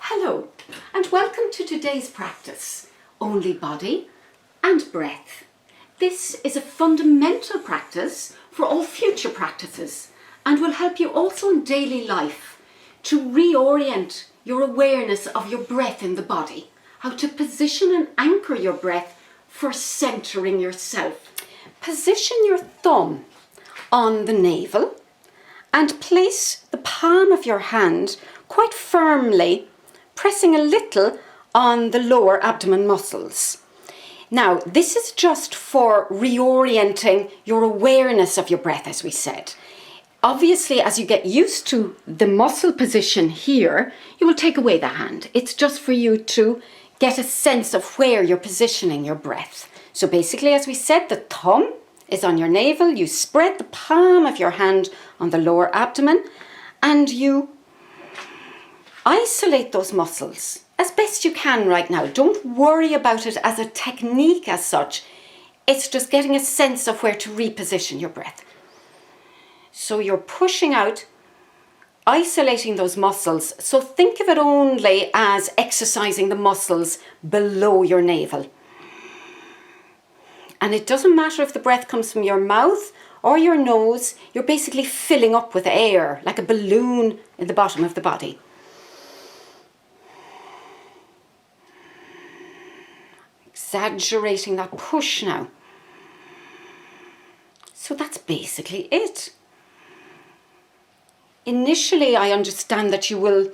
Hello and welcome to today's practice, Only Body and Breath. This is a fundamental practice for all future practices and will help you also in daily life to reorient your awareness of your breath in the body, how to position and anchor your breath for centering yourself. Position your thumb on the navel and place the palm of your hand quite firmly, pressing a little on the lower abdomen muscles. Now, this is just for reorienting your awareness of your breath, as we said. Obviously, as you get used to the muscle position here, you will take away the hand. It's just for you to get a sense of where you're positioning your breath. So basically, as we said, the thumb is on your navel. You spread the palm of your hand on the lower abdomen and you isolate those muscles as best you can right now. Don't worry about it as a technique as such. It's just getting a sense of where to reposition your breath. So you're pushing out, isolating those muscles. So think of it only as exercising the muscles below your navel. And it doesn't matter if the breath comes from your mouth or your nose, you're basically filling up with air, like a balloon in the bottom of the body. Exaggerating that push now. So that's basically it. Initially, I understand that you will,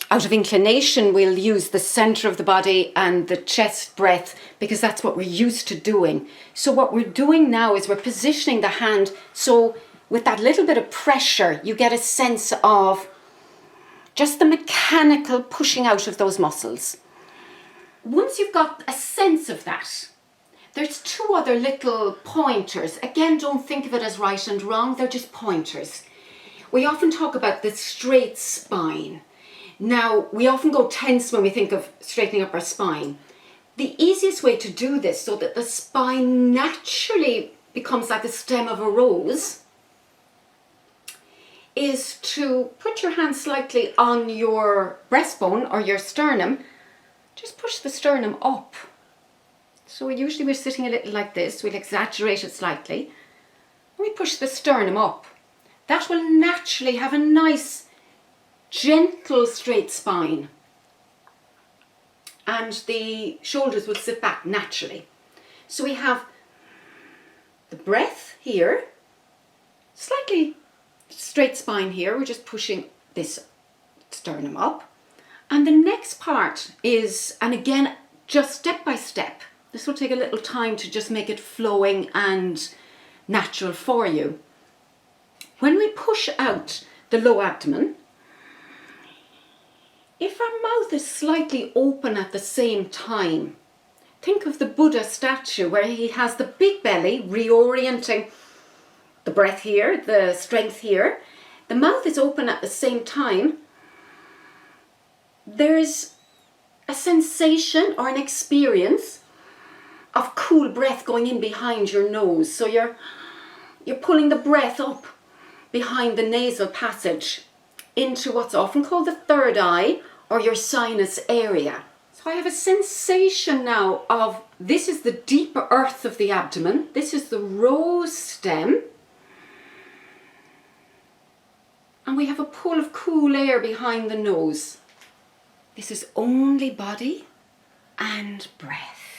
out of inclination, will use the center of the body and the chest breath because that's what we're used to doing. So what we're doing now is we're positioning the hand so with that little bit of pressure, you get a sense of just the mechanical pushing out of those muscles. Once you've got a sense of that, there's two other little pointers. Again, don't think of it as right and wrong, they're just pointers. We often talk about the straight spine. Now, we often go tense when we think of straightening up our spine. The easiest way to do this so that the spine naturally becomes like the stem of a rose is to put your hand slightly on your breastbone or your sternum. Just push the sternum up. So usually we're sitting a little like this. We'll exaggerate it slightly. And we push the sternum up. That will naturally have a nice, gentle, straight spine. And the shoulders will sit back naturally. So we have the breath here, slightly straight spine here. We're just pushing this sternum up. And the next part is, and again, just step by step. This will take a little time to just make it flowing and natural for you. When we push out the low abdomen, if our mouth is slightly open at the same time, think of the Buddha statue where he has the big belly reorienting the breath here, the strength here. The mouth is open at the same time. There's a sensation or an experience of cool breath going in behind your nose. So you're pulling the breath up behind the nasal passage into what's often called the third eye or your sinus area. So I have a sensation now of this is the deeper earth of the abdomen. This is the rose stem. And we have a pull of cool air behind the nose. This is only body and breath.